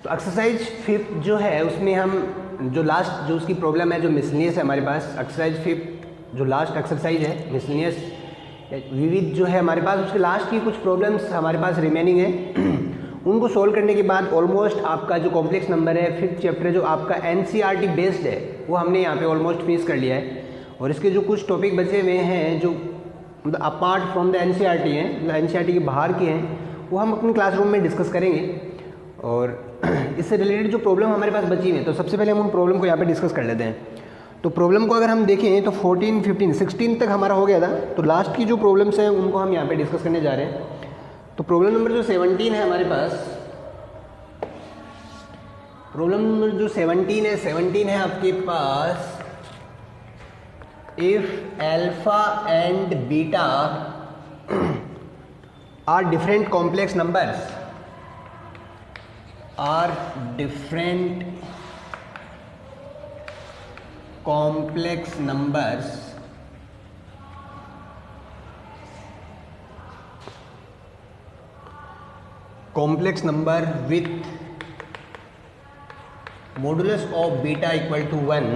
तो एक्सरसाइज 5 जो है उसमें हम जो लास्ट जो उसकी प्रॉब्लम है जो मिसलिनियस है हमारे पास, एक्सरसाइज 5 जो लास्ट एक्सरसाइज है मिसलिनियस विविध जो है हमारे पास, उसके लास्ट की कुछ प्रॉब्लम्स हमारे पास रिमेनिंग है। उनको सॉल्व करने के बाद ऑलमोस्ट आपका जो कॉम्प्लेक्स नंबर है 5th चैप्टर जो आपका एनसीईआरटी बेस्ड है वो हमने यहाँ पे ऑलमोस्ट फिनिश कर लिया है। और इसके जो कुछ टॉपिक बचे हुए हैं जो मतलब अपार्ट फ्रॉम द एनसीईआरटी हैं, मतलब एनसीईआरटी के बाहर के हैं, वो हम अपने क्लासरूम में डिस्कस करेंगे। और इससे रिलेटेड जो प्रॉब्लम हमारे पास बची हुई है तो सबसे पहले हम उन प्रॉब्लम को यहाँ पे डिस्कस कर लेते हैं। तो प्रॉब्लम को अगर हम देखें तो 14, 15, 16 तक हमारा हो गया था। तो लास्ट की जो प्रॉब्लम्स हैं उनको हम यहाँ पे डिस्कस करने जा रहे हैं। तो प्रॉब्लम नंबर जो 17 है हमारे पास, प्रॉब्लम नंबर जो 17 है आपके पास, if alpha and beta are different complex numbers, are different complex numbers with modulus of beta equal to 1,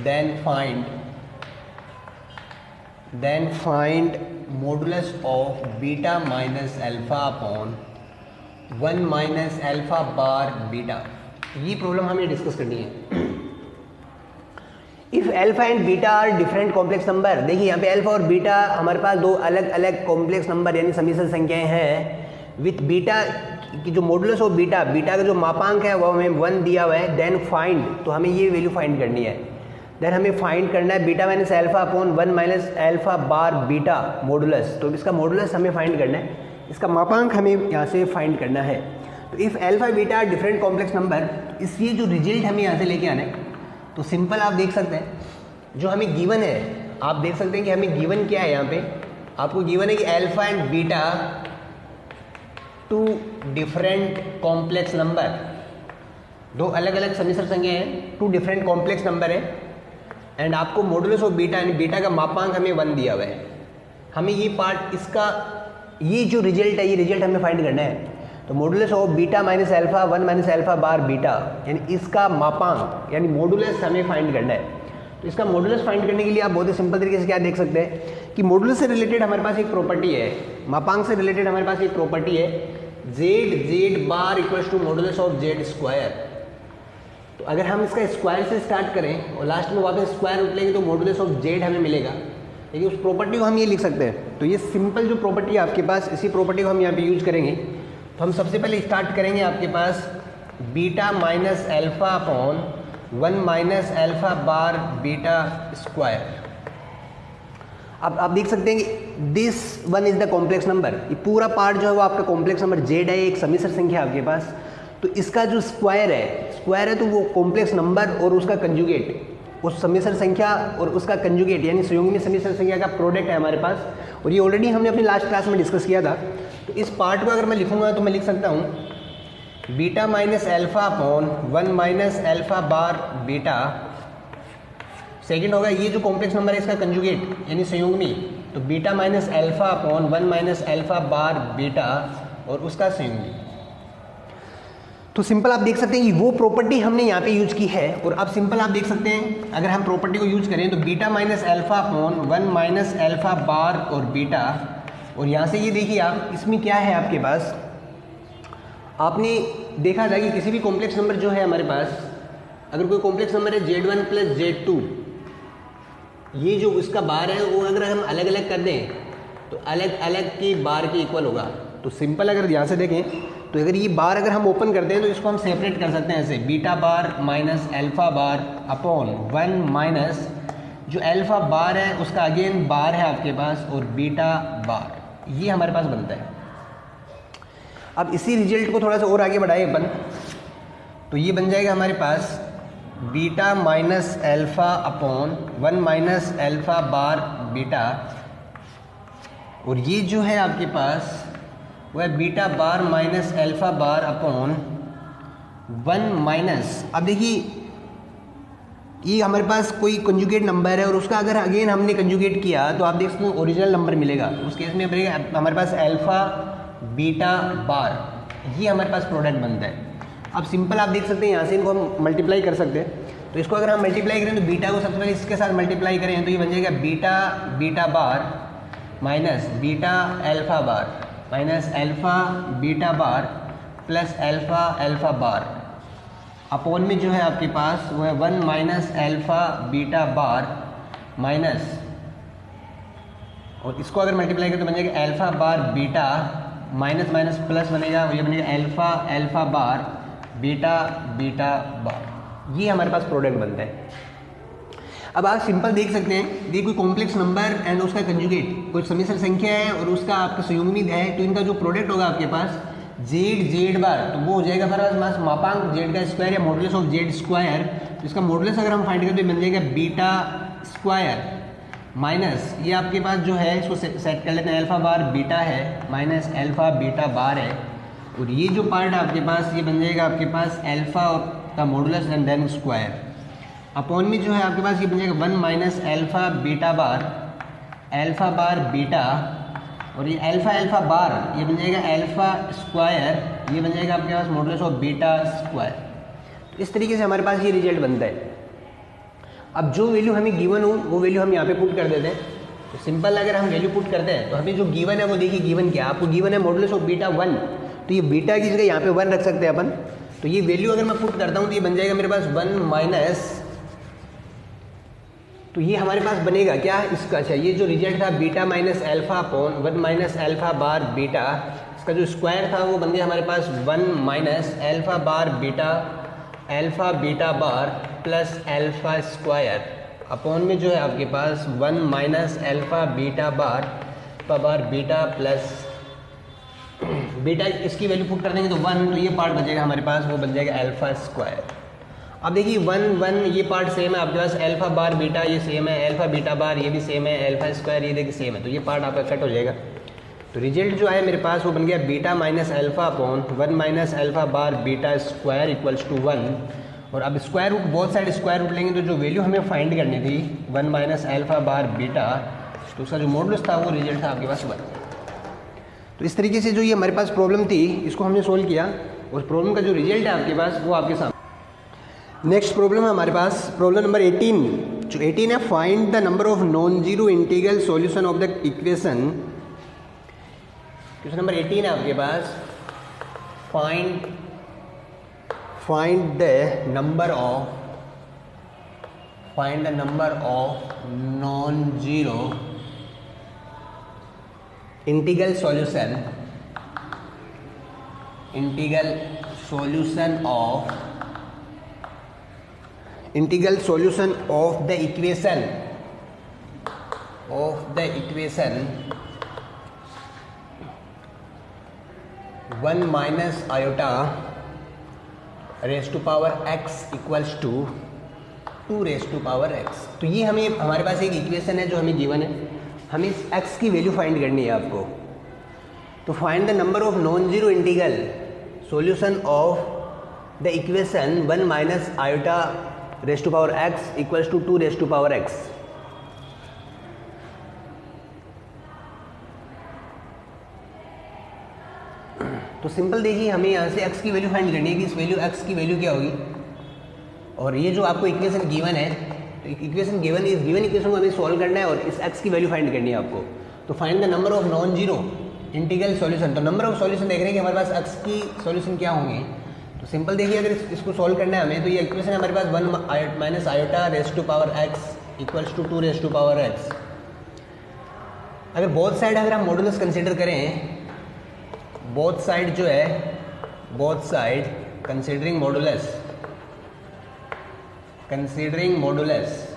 then find modulus of beta minus alpha upon 1 minus alpha bar beta. ये problem हमें discuss करनी है। If alpha and beta are different complex number, देखिए यहाँ पे alpha और beta हमारे पास दो अलग अलग कॉम्प्लेक्स नंबर यानी समिश्र संख्याएं हैं। विथ बीटा की जो मॉडुलस ऑफ बीटा, बीटा का जो मापांक है वो हमें 1 दिया हुआ है। देन फाइंड, तो हमें ये वैल्यू फाइंड करनी है। देन हमें फाइंड करना है beta minus alpha upon 1 minus alpha bar beta modulus. तो इसका मॉडुलस हमें फाइंड करना है, इसका मापांक हमें यहाँ से फाइंड करना है। तो if alpha beta different complex number, इसलिए जो रिजल्ट हमें यहाँ से लेके आना है तो सिंपल आप देख सकते हैं जो हमें गिवन है, आप देख सकते हैं कि हमें गिवन क्या है। यहाँ पे आपको गिवन है कि alpha and beta 2 different complex number, दो अलग अलग समिश्र संख्या हैं, 2 डिफरेंट कॉम्प्लेक्स नंबर है। एंड आपको मॉडुलस ऑफ बीटा यानी बीटा का मापांक हमें 1 दिया हुआ है। हमें ये पार्ट, इसका ये जो रिजल्ट है ये रिजल्ट हमें फाइंड करना है। तो modulus of beta minus alpha 1 minus alpha bar beta यानी इसका मापांक यानी मॉडुलस हमें फाइंड करना है। तो इसका मॉडुलस फाइंड करने के लिए आप बहुत ही सिंपल तरीके से क्या देख सकते हैं कि मॉडुलस से रिलेटेड हमारे पास एक प्रॉपर्टी है, मापांक से रिलेटेड हमारे पास एक प्रॉपर्टी है Z bar equals to modulus of Z square. तो अगर हम इसका स्क्वायर से स्टार्ट करें और लास्ट में वापस स्क्वायर रूट लेंगे तो मॉडुलस ऑफ जेड हमें मिलेगा। देखिए उस प्रॉपर्टी को हम ये लिख सकते हैं। तो ये सिंपल जो प्रॉपर्टी है आपके पास, इसी प्रॉपर्टी को हम यहाँ पे यूज करेंगे। तो हम सबसे पहले स्टार्ट करेंगे आपके पास beta minus alpha upon 1 minus alpha bar beta square. अब आप देख सकते हैं कि this one is the complex number, ये पूरा पार्ट जो है वो आपका कॉम्प्लेक्स नंबर जेड है, एक समिश्र संख्या आपके पास। तो इसका जो स्क्वायर है तो वो कॉम्प्लेक्स नंबर और उसका कंजुगेट, उस समिश्र संख्या और उसका कंजुगेट यानी संयुग्मी समिश्र संख्या का प्रोडक्ट है हमारे पास। और ये ऑलरेडी हमने अपनी लास्ट क्लास में डिस्कस किया था। तो इस पार्ट को अगर मैं लिखूंगा तो मैं लिख सकता हूँ beta minus alpha upon 1 minus alpha bar beta. Second होगा ये जो कॉम्प्लेक्स नंबर है इसका कंजुगेट यानी संयुग्मी, तो beta minus alpha upon 1 minus alpha bar beta और उसका संयुग्मी। तो सिंपल आप देख सकते हैं कि वो प्रॉपर्टी हमने यहाँ पे यूज की है। और अब सिंपल आप देख सकते हैं अगर हम प्रॉपर्टी को यूज करें तो beta minus alpha upon 1 minus alpha बार और बीटा। और यहाँ से ये देखिए आप, इसमें क्या है आपके पास, आपने देखा था कि किसी भी कॉम्प्लेक्स नंबर जो है हमारे पास, अगर कोई कॉम्प्लेक्स नंबर है Z1 प्लस Z2, ये जो उसका बार है वो अगर हम अलग अलग कर दें तो अलग अलग की बार के इक्वल होगा। तो सिंपल अगर यहाँ से देखें तो अगर ये बार अगर हम ओपन करते हैं तो इसको हम सेपरेट कर सकते हैं ऐसे, beta bar minus alpha bar upon 1 minus जो अल्फा बार है उसका अगेन बार है आपके पास और बीटा बार, ये हमारे पास बनता है। अब इसी रिजल्ट को थोड़ा सा और आगे बढ़ाए अपन, तो ये बन जाएगा हमारे पास beta minus alpha upon 1 minus alpha bar beta. और ये जो है आपके पास वो है beta bar minus alpha bar upon 1 minus, अब देखिए ये हमारे पास कोई कंजुगेट नंबर है और उसका अगर अगेन हमने कंजुगेट किया तो आप देख सकते हैं ओरिजिनल नंबर मिलेगा। उस केस में हमारे पास अल्फा बीटा बार ये हमारे पास प्रोडक्ट बनता है। अब सिंपल आप देख सकते हैं यहाँ से इनको हम मल्टीप्लाई कर सकते हैं। तो इसको अगर हम मल्टीप्लाई करें तो बीटा को सबसे पहले इसके साथ मल्टीप्लाई करें तो ये बन जाएगा beta beta bar minus beta alpha bar minus alpha beta bar plus alpha alpha bar upon में जो है आपके पास वो है 1 minus alpha beta bar minus, और इसको अगर मल्टीप्लाई करें तो बन जाएगा alpha bar beta minus minus plus बनेगा, ये बनेगा alpha alpha bar beta beta bar. ये हमारे पास प्रोडक्ट बनता है। अब आप सिंपल देख सकते हैं, ये कोई कॉम्प्लेक्स नंबर एंड उसका कंजुगेट कोई समिश्र संख्या है और उसका आपका संयुग्मित है, तो इनका जो प्रोडक्ट होगा आपके पास जेड बार, तो वो हो जाएगा हमारे पास मापांक जेड का स्क्वायर या मॉडुलस ऑफ जेड स्क्वायर। तो इसका मॉडुलस अगर हम फाइंड करें तो बन जाएगा बीटा स्क्वायर माइनस ये आपके पास जो है इसको सेट कर लेते हैं अल्फा बार बीटा है माइनस अल्फा बीटा बार है, और ये जो पार्ट है आपके पास ये बन जाएगा आपके पास अल्फा का modulus and then square upon में जो है आपके पास ये बन जाएगा 1 माइनस अल्फा बार बीटा, और ये अल्फा अल्फा बार ये बन जाएगा अल्फा स्क्वायर, ये बन जाएगा आपके पास मॉडुलस ऑफ बीटा स्क्वायर। तो इस तरीके से हमारे पास ये रिजल्ट बनता है। अब जो वैल्यू हमें गिवन हो वो वैल्यू हम यहाँ पे पुट कर देते हैं। तो सिंपल अगर हम वैल्यू पुट करते हैं तो हमें जो गिवन है वो देखिए गिवन क्या, आपको गिवन है मॉडुलस ऑफ बीटा 1, तो ये बीटा की जगह यहाँ पे 1 रख सकते हैं अपन। तो ये वैल्यू अगर मैं पुट करता हूँ तो ये बन जाएगा मेरे पास 1 माइनस, तो ये हमारे पास बनेगा क्या इसका, अच्छा ये जो रिजल्ट था beta minus alpha upon 1 minus alpha bar beta, इसका जो स्क्वायर था वो बन गया हमारे पास 1 minus alpha bar beta alpha beta bar plus alpha square upon में जो है आपके पास 1 minus alpha beta bar beta plus beta, इसकी वैल्यू पुट कर देंगे तो 1, तो ये पार्ट बचेगा हमारे पास वो बन जाएगा अल्फा स्क्वायर। अब देखिए 1 ये पार्ट सेम है आपके पास, अल्फा बार बीटा ये सेम है, अल्फा बीटा बार ये भी सेम है, अल्फा स्क्वायर ये देखिए सेम है, तो ये पार्ट आपका कट हो जाएगा। तो रिजल्ट जो आया मेरे पास वो बन गया beta minus alpha upon 1 minus alpha bar beta square equals to 1, और अब square root both side square root लेंगे तो जो वैल्यू हमें फाइंड करनी थी 1 माइनस अल्फा बार बीटा, तो उसका जो मॉडुलस था वो रिजल्ट था आपके पास 1। तो इस तरीके से जो ये हमारे पास प्रॉब्लम थी इसको हमने सोल्व किया, उस प्रॉब्लम का जो रिजल्ट है आपके पास वो आपके सामने। नेक्स्ट प्रॉब्लम है हमारे पास प्रॉब्लम नंबर 18, जो 18 है find the number of non zero integral solution of the equation. Question number 18 है आपके पास, find the number of non zero integral solution of the equation 1 minus iota raise to power x equals to 2 raise to power x। तो ये हमारे पास एक equation है जो हमें गिवन है, हमें इस x की वैल्यू फाइंड करनी है आपको। तो find the number of non zero integral solution of the equation 1 minus iota raise to power x equals to 2 raise to power x। तो सिंपल देखिए हमें यहाँ से x की वैल्यू फाइंड करनी है कि इस वैल्यू x की वैल्यू क्या होगी, और ये जो आपको इक्वेशन गिवन है, तो इक्वेशन गिवन इस गिवन इक्वेशन को हमें सॉल्व करना है और इस x की वैल्यू फाइंड करनी है आपको। तो find the number of non zero integral solution, तो नंबर ऑफ सॉल्यूशन देख रहे हैं कि हमारे पास x की सॉल्यूशन क्या होंगे। तो सिंपल देखिए अगर इसको सॉल्व करना है हमें, तो ये इक्वेशन है हमारे पास 1 minus iota raise to power x equals to 2 raise to power x। अगर बोथ साइड अगर हम मॉडुलस कंसिडर करें, बोथ साइड जो है कंसिडरिंग मॉडुलस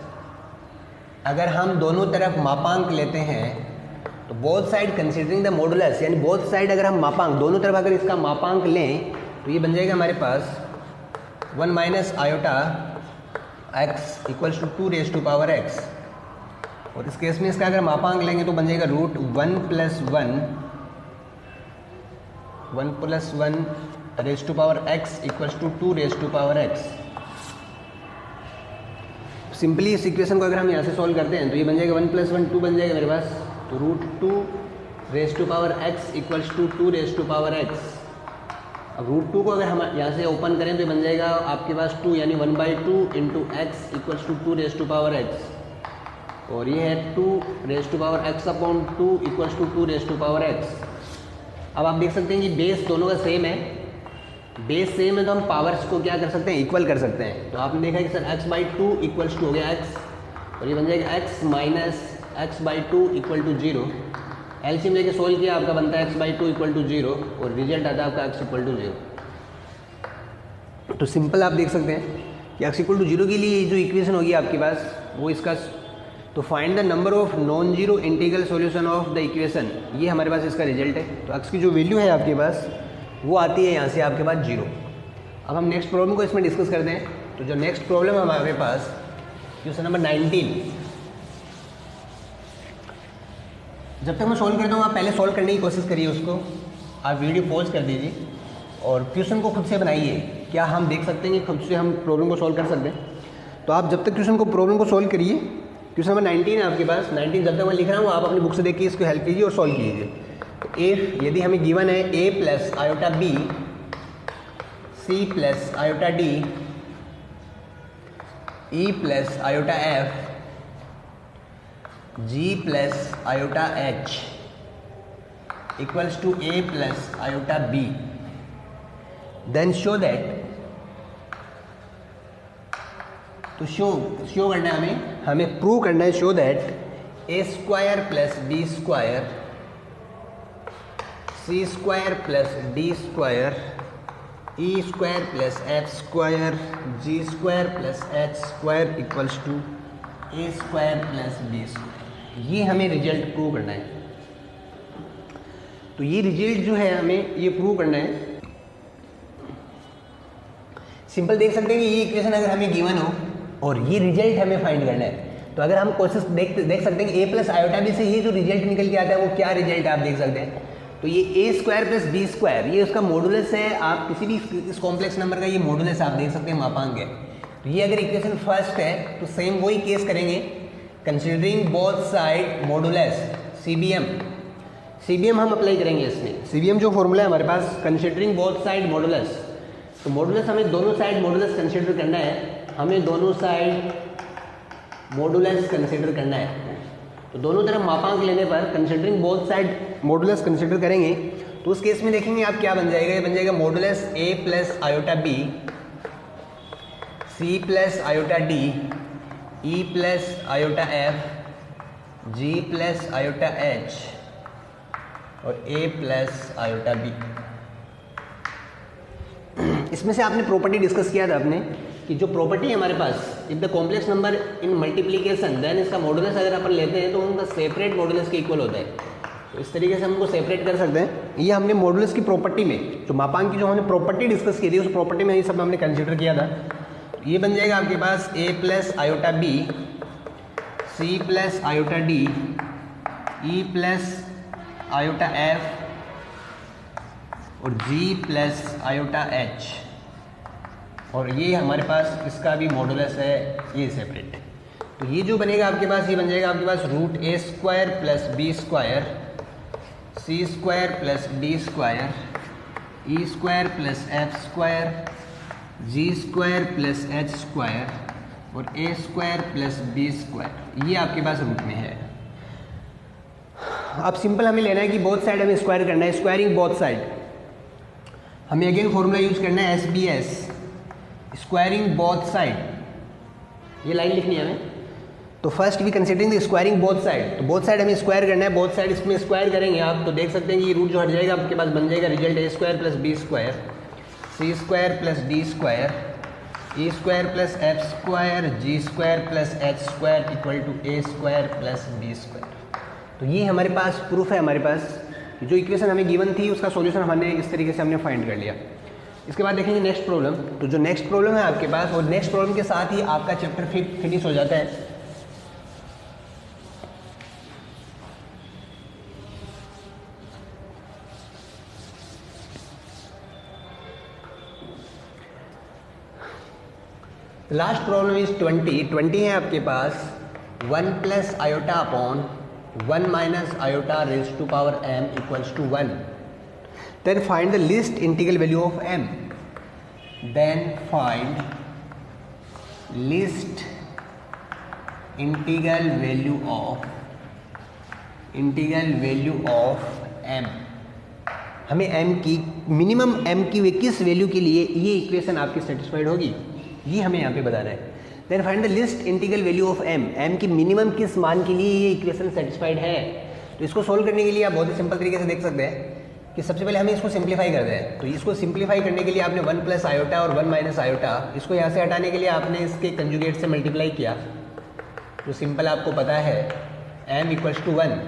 अगर हम दोनों तरफ मापांक लेते हैं तो both side considering the modulus, यानी बोथ साइड अगर हम मापांक दोनों तरफ अगर इसका मापांक लें तो ये बन जाएगा हमारे पास 1 minus iota x equals to 2 raise to power x, और इस केस में इसका अगर मापांक लेंगे तो बन जाएगा root 1 plus 1 raise to power x equals to 2 raise to power x। Simply इस इक्वेशन को अगर हम यहाँ से सॉल्व करते हैं तो ये बन जाएगा 1 प्लस 1 2 बन जाएगा मेरे पास, तो root 2 raise to power x equals to 2 raise to power x। अब रूट 2 को अगर हम यहाँ से ओपन करें तो बन जाएगा आपके पास 2 यानी 1/2 into x equals to 2 raise to power x, और ये है 2 raise to power x upon 2 equals to 2 raise to power x. अब आप देख सकते हैं कि बेस दोनों का सेम है, बेस सेम है तो हम पावर्स को क्या कर सकते हैं, इक्वल कर सकते हैं। तो आपने देखा कि सर x/2 इक्वल्स टू हो गया x, और ये बन जाएगा x minus x/2 equal to 0। LCM लेके सोल्व किया, आपका बनता है x/2 इक्वल टू 0 और रिजल्ट आता है आपका x इक्वल टू 0। तो सिंपल आप देख सकते हैं कि x इक्वल टू 0 के लिए जो इक्वेशन होगी आपके पास वो इसका, तो find the number of non zero integral solution of the equation, ये हमारे पास इसका रिजल्ट है। तो x की जो वैल्यू है आपके पास वो आती है यहाँ से आपके पास 0। अब हम नेक्स्ट प्रॉब्लम को इसमें डिस्कस करते हैं। तो जो नेक्स्ट प्रॉब्लम है हमारे पास क्वेश्चन नंबर 19, जब तक मैं सॉल्व करता हूँ आप पहले सॉल्व करने की कोशिश करिए उसको, आप वीडियो पॉज कर दीजिए और क्वेश्चन को खुद से बनाइए। क्या हम देख सकते हैं कि खुद से हम प्रॉब्लम को सॉल्व कर सकते हैं? तो आप जब तक प्रॉब्लम को सॉल्व करिए, क्वेश्चन नंबर 19 है आपके पास। 19 जब तक मैं लिख रहा हूँ आप अपनी बुक से देखिए, इसको हेल्प कीजिए और सॉल्व कीजिए। तो ए यदि हमें गिवन है a plus iota B C plus iota D E plus iota F G plus iota H equals to A plus iota B, then show that, तो शो करना है हमें प्रूव करना है, show that A square plus B square C square plus D square E square plus F square G square plus H square equals to A square plus B square. ये हमें result prove करना है। तो ये result जो है हमें ये प्रूव करना है। सिंपल देख सकते हैं कि ये इक्वेशन अगर हमें गिवन हो और ये रिजल्ट हमें फाइंड करना है, तो अगर हम कोशिश देख सकते हैं कि a प्लस आयोटा बी से ये जो रिजल्ट निकल के आता है वो क्या रिजल्ट आप देख सकते हैं। तो ये a square plus B square ये उसका मॉडुलस है। आप किसी भी इस कॉम्प्लेक्स नंबर का ये मॉडुलस आप देख सकते हैं, मापांक है। तो ये अगर इक्वेशन फर्स्ट है तो सेम वही केस करेंगे, considering both side modulus CBM हम अप्लाई करेंगे इसमें। सीबीएम जो फॉर्मूला है हमारे पास, कंसिडरिंग बोथ साइड मॉडुलस, तो मॉडुलस हमें दोनों साइड मॉडुलस कंसिडर करना है, हमें दोनों साइड मॉडुलस कंसिडर करना है। तो दोनों तरफ मापांक लेने पर considering both side modulus consider करेंगे, तो उस केस में देखेंगे आप क्या बन जाएगा। ये बन जाएगा modulus A plus iota B C plus iota D E plus iota F G plus iota H और ए प्लस आयोटा बी। इसमें से आपने प्रॉपर्टी डिस्कस किया था आपने कि जो प्रॉपर्टी है हमारे पास, if the complex number in multiplication then इसका मॉडुलस अगर अपन लेते हैं तो उनका सेपरेट मॉडुलस के इक्वल होता है। तो इस तरीके से हम उनको सेपरेट कर सकते हैं। ये हमने मॉडुलस की प्रॉपर्टी में जो मापांक की जो हमने प्रॉपर्टी डिस्कस की थी उस प्रॉपर्टी में ये सब हमने कंसिडर किया था। ये बन जाएगा आपके पास a plus iota B C plus iota D E plus iota F और g प्लस आयोटा h, और ये हमारे पास इसका भी मॉडुलस है ये सेपरेट। तो ये जो बनेगा आपके पास, ये बन जाएगा आपके पास रूट ए square plus B square C square plus D square E square plus F square G square plus H square और ए स्क्वायर प्लस बी स्क्वायर, ये आपके पास रूट में है। अब सिंपल हमें लेना है कि बोथ साइड हमें स्क्वायर करना है, स्क्वायरिंग बोथ साइड। हमें अगेन फॉर्मूला यूज करना है SBS, स्क्वायरिंग बोथ साइड, ये लाइन लिखनी है हमें। तो first we considering the squaring both side, तो बोथ साइड हमें स्क्वायर करना है। बोथ साइड इसमें स्क्वायर करेंगे आप तो देख सकते हैं कि ये रूट जो हट जाएगा आपके पास बन जाएगा result A square plus B square C square plus D square E square plus F square G square plus H square equal to A square plus B square. तो ये हमारे पास प्रूफ है, हमारे पास जो इक्वेशन हमें गिवन थी उसका solution हमने इस तरीके से हमने फाइंड कर लिया। इसके बाद देखेंगे नेक्स्ट प्रॉब्लम। तो जो नेक्स्ट प्रॉब्लम है आपके पास, और नेक्स्ट प्रॉब्लम के साथ ही आपका चैप्टर फिनिश हो जाता है। लास्ट प्रॉब्लम इज 20 है आपके पास 1 plus iota upon 1 minus iota raise to power m equals to 1। Then find the least integral value of m, then find least integral value of m। हमें m की minimum m की किस value के लिए ये इक्वेशन आपकी satisfied होगी, ये हमें यहाँ पे बताना है। Then find the least integral value of m की मिनिमम किस मान के लिए ये इक्वेशन सेटिस्फाइड है। तो इसको सोल्व करने के लिए आप बहुत ही सिंपल तरीके से देख सकते हैं कि सबसे पहले हमें इसको सिंप्लीफाई कर दें। तो इसको सिंप्लीफाई करने के लिए आपने 1 प्लस आयोटा और 1 माइनस आयोटा, इसको यहाँ से हटाने के लिए आपने इसके कंजुगेट से मल्टीप्लाई किया, जो सिंपल आपको पता है m इक्वल्स टू 1।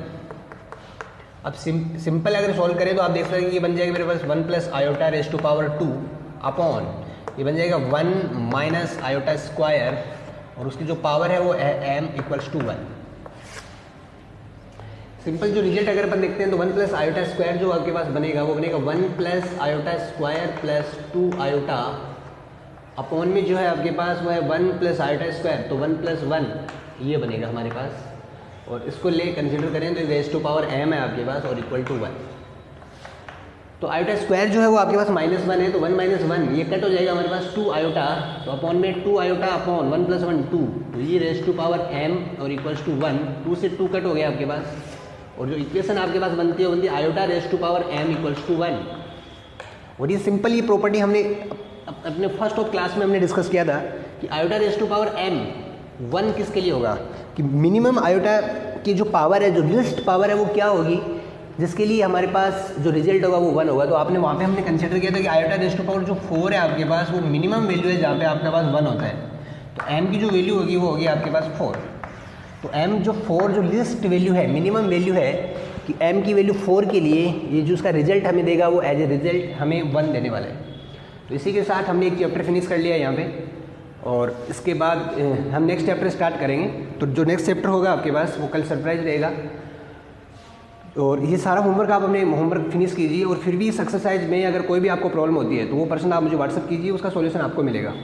अब सिंपल अगर सॉल्व करें तो आप देख सकते हैं कि ये बन जाएगा मेरे पास 1 plus iota raise to power 2 upon ये बन जाएगा 1 माइनस आयोटा स्क्वायर, और उसकी जो पावर है वो है m इक्वल्स टू 1। सिंपल जो रिजल्ट अगर अपन देखते हैं तो 1 प्लस आयोटा स्क्वायर जो आपके पास बनेगा वो बनेगा 1 plus iota square plus 2 iota upon में जो है आपके पास वो है 1 प्लस आयोटा स्क्वायर, तो 1 प्लस 1 ये बनेगा हमारे पास। और इसको ले कंसिडर करें तो रेज टू पावर m है आपके पास और इक्वल टू 1। तो आयोटा स्क्वायर जो है वो आपके पास -1 है, तो 1 माइनस 1 ये कट हो जाएगा हमारे पास 2 आयोटा, तो अपॉन में 2 आयोटा अपॉन 1 प्लस 1 2, तो ये रेज टू पावर m और इक्वल्स टू 1, 2 से 2 कट हो गया आपके पास। और जो इक्वेशन आपके पास बनती है वो बनती है iota raise to power m equals to 1। और ये सिंपल ये प्रॉपर्टी हमने अपने फर्स्ट ऑफ क्लास में हमने डिस्कस किया था कि iota raise to power m 1 किसके लिए होगा, कि मिनिमम आयोटा की जो पावर है, जो लिस्ट पावर है वो क्या होगी, जिसके लिए हमारे पास जो रिजल्ट होगा वो 1 होगा। तो आपने वहाँ पे हमने कंसिडर किया था कि आयोटा रेज टू पावर जो 4 है आपके पास वो मिनिमम वैल्यू है जहाँ पे आपके पास 1 होता है। तो m की जो वैल्यू होगी वो होगी आपके पास 4। तो m जो 4 जो लिस्ट वैल्यू है, मिनिमम वैल्यू है कि m की वैल्यू 4 के लिए ये जो उसका रिजल्ट हमें देगा वो एज ए रिजल्ट हमें 1 देने वाला है। तो इसी के साथ हमने एक चैप्टर फिनिश कर लिया यहाँ पे, और इसके बाद हम नेक्स्ट चैप्टर स्टार्ट करेंगे। तो जो नेक्स्ट चैप्टर होगा आपके पास वो कल सरप्राइज रहेगा। और ये सारा होमवर्क आप अपने होमवर्क फिनिश कीजिए, और फिर भी इस एक्सरसाइज में अगर कोई भी आपको प्रॉब्लम होती है तो वो पर्सन आप मुझे व्हाट्सअप कीजिए, उसका सॉल्यूशन आपको मिलेगा।